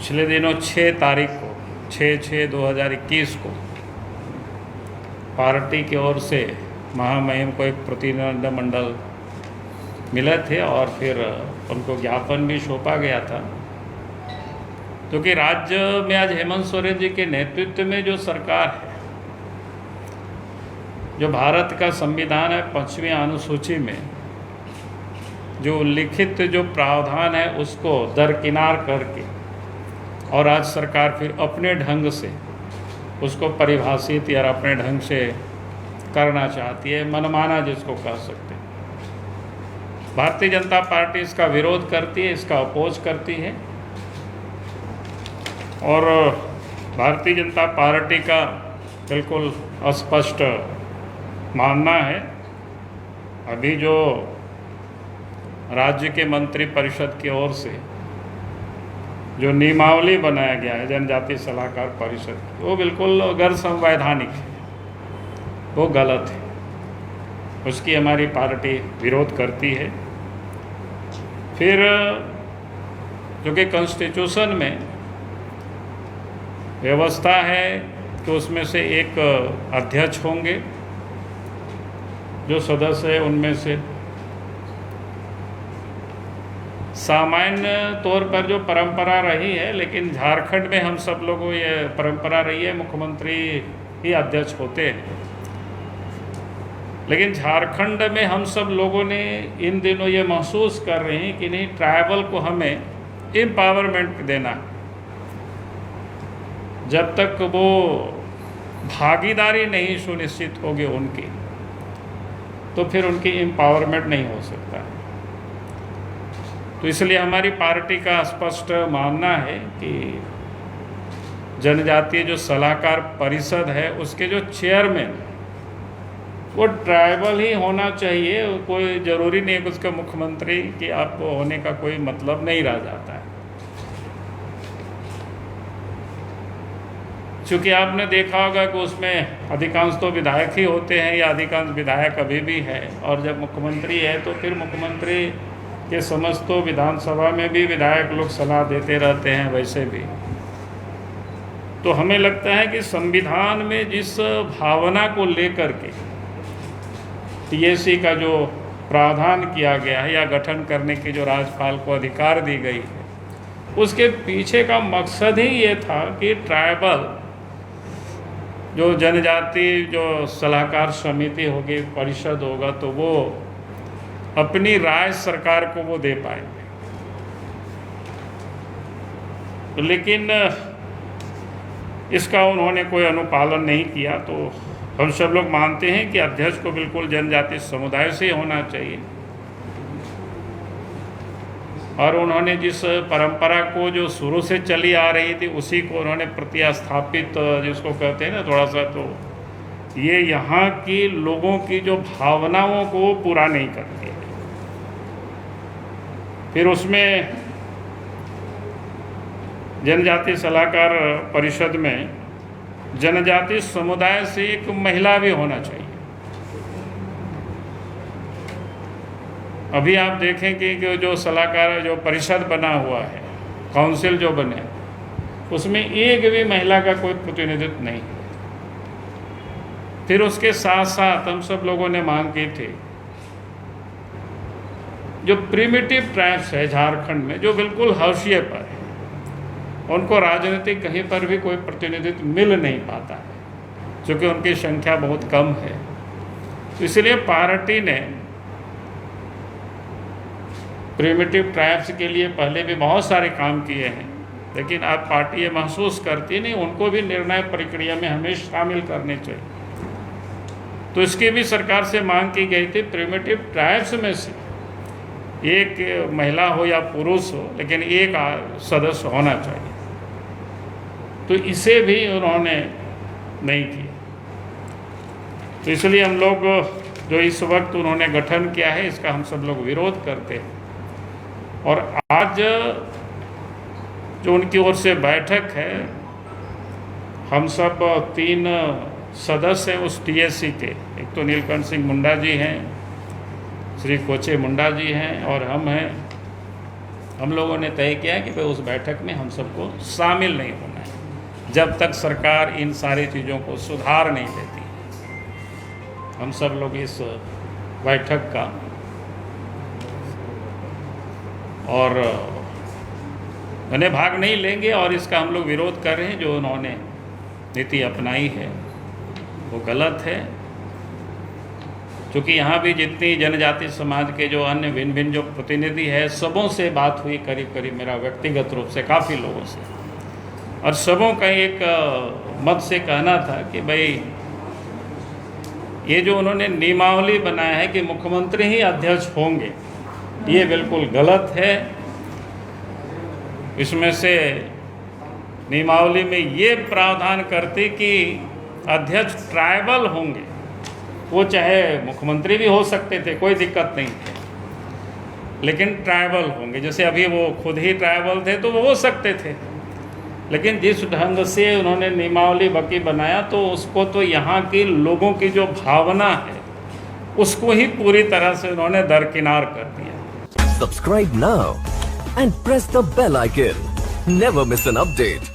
पिछले दिनों 6 तारीख को 6/6/2021 को पार्टी की ओर से महामहिम को एक प्रतिनिधिमंडल मिले थे और फिर उनको ज्ञापन भी सौंपा गया था, क्योंकि राज्य में आज हेमंत सोरेन जी के नेतृत्व में जो सरकार है, जो भारत का संविधान है 5वीं अनुसूची में जो उल्लिखित जो प्रावधान है उसको दरकिनार करके और आज सरकार फिर अपने ढंग से उसको परिभाषित या अपने ढंग से करना चाहती है, मनमाना जिसको कह सकते हैं। भारतीय जनता पार्टी इसका विरोध करती है, इसका अपोज करती है और भारतीय जनता पार्टी का बिल्कुल स्पष्ट मानना है, अभी जो राज्य के मंत्री परिषद की ओर से जो नियमावली बनाया गया है जनजातीय सलाहकार परिषद की, वो बिल्कुल गैर संवैधानिक है, वो गलत है, उसकी हमारी पार्टी विरोध करती है। फिर जो कि कॉन्स्टिट्यूशन में व्यवस्था है कि उसमें से एक अध्यक्ष होंगे, जो सदस्य है उनमें से सामान्य तौर पर जो परंपरा रही है, लेकिन झारखंड में हम सब लोगों को ये परंपरा रही है मुख्यमंत्री ही अध्यक्ष होते हैं, लेकिन झारखंड में हम सब लोगों ने इन दिनों ये महसूस कर रहे हैं कि नहीं, ट्राइबल को हमें एम्पावरमेंट देना है। जब तक वो भागीदारी नहीं सुनिश्चित होगी उनकी, तो फिर उनकी एम्पावरमेंट नहीं हो सकता है। तो इसलिए हमारी पार्टी का स्पष्ट मानना है कि जनजातीय जो सलाहकार परिषद है उसके जो चेयरमैन वो ट्राइबल ही होना चाहिए, कोई ज़रूरी नहीं है कि उसका मुख्यमंत्री कि आपको होने का कोई मतलब नहीं रह जाता है। चूँकि आपने देखा होगा कि उसमें अधिकांश तो विधायक ही होते हैं या अधिकांश विधायक अभी भी है, और जब मुख्यमंत्री है तो फिर मुख्यमंत्री के समस्त तो विधानसभा में भी विधायक लोग सलाह देते रहते हैं वैसे भी। तो हमें लगता है कि संविधान में जिस भावना को लेकर के टीएससी का जो प्रावधान किया गया है या गठन करने की जो राज्यपाल को अधिकार दी गई है, उसके पीछे का मकसद ही ये था कि ट्राइबल जो जनजाति जो सलाहकार समिति होगी, परिषद होगा, तो वो अपनी राय सरकार को वो दे पाएंगे। लेकिन इसका उन्होंने कोई अनुपालन नहीं किया। तो हम सब लोग मानते हैं कि अध्यक्ष को बिल्कुल जनजातीय समुदाय से होना चाहिए, और उन्होंने जिस परंपरा को जो शुरू से चली आ रही थी उसी को उन्होंने प्रतिस्थापित, जिसको कहते हैं ना थोड़ा सा, तो ये यहाँ की लोगों की जो भावनाओं को पूरा नहीं करती है। फिर उसमें जनजातीय सलाहकार परिषद में जनजातीय समुदाय से एक महिला भी होना चाहिए। अभी आप देखेंगे कि जो सलाहकार जो परिषद बना हुआ है, काउंसिल जो बने, उसमें एक भी महिला का कोई प्रतिनिधित्व नहीं है। फिर उसके साथ साथ हम सब लोगों ने मांग की थी, जो प्रिमिटिव ट्राइब्स है झारखंड में जो बिल्कुल हाशिए पर है, उनको राजनीतिक कहीं पर भी कोई प्रतिनिधित्व मिल नहीं पाता है, क्योंकि उनकी संख्या बहुत कम है। तो इसलिए पार्टी ने प्रिमिटिव ट्राइब्स के लिए पहले भी बहुत सारे काम किए हैं, लेकिन अब पार्टी ये महसूस करती नहीं, उनको भी निर्णय प्रक्रिया में हमें शामिल करने चाहिए। तो इसकी भी सरकार से मांग की गई थी, प्रिमिटिव ट्राइब्स में से एक महिला हो या पुरुष हो, लेकिन एक सदस्य होना चाहिए। तो इसे भी उन्होंने नहीं किया। तो इसलिए हम लोग जो इस वक्त उन्होंने गठन किया है, इसका हम सब लोग विरोध करते हैं। और आज जो उनकी ओर से बैठक है, हम सब 3 सदस्य हैं उस टीएससी के, एक तो नीलकंठ सिंह मुंडा जी हैं, श्री कोचे मुंडा जी हैं और हम हैं, हम लोगों ने तय किया कि भाई उस बैठक में हम सबको शामिल नहीं होना है जब तक सरकार इन सारी चीज़ों को सुधार नहीं देती। हम सब लोग इस बैठक का और मैंने भाग नहीं लेंगे और इसका हम लोग विरोध कर रहे हैं। जो उन्होंने नीति अपनाई है वो गलत है, क्योंकि यहाँ भी जितनी जनजाति समाज के जो अन्य भिन्न भिन्न जो प्रतिनिधि है सबों से बात हुई, करीब करीब मेरा व्यक्तिगत रूप से काफ़ी लोगों से, और सबों का एक मत से कहना था कि भाई ये जो उन्होंने नियमावली बनाया है कि मुख्यमंत्री ही अध्यक्ष होंगे, ये बिल्कुल गलत है। इसमें से नियमावली में ये प्रावधान करते कि अध्यक्ष ट्राइबल होंगे, वो चाहे मुख्यमंत्री भी हो सकते थे, कोई दिक्कत नहीं थी, लेकिन ट्राइबल होंगे। जैसे अभी वो खुद ही ट्राइबल थे तो वो हो सकते थे, लेकिन जिस ढंग से उन्होंने नियमावली बाकी बनाया तो उसको तो यहाँ के लोगों की जो भावना है उसको ही पूरी तरह से उन्होंने दरकिनार कर दिया। Subscribe now and press the bell icon. Never miss an update.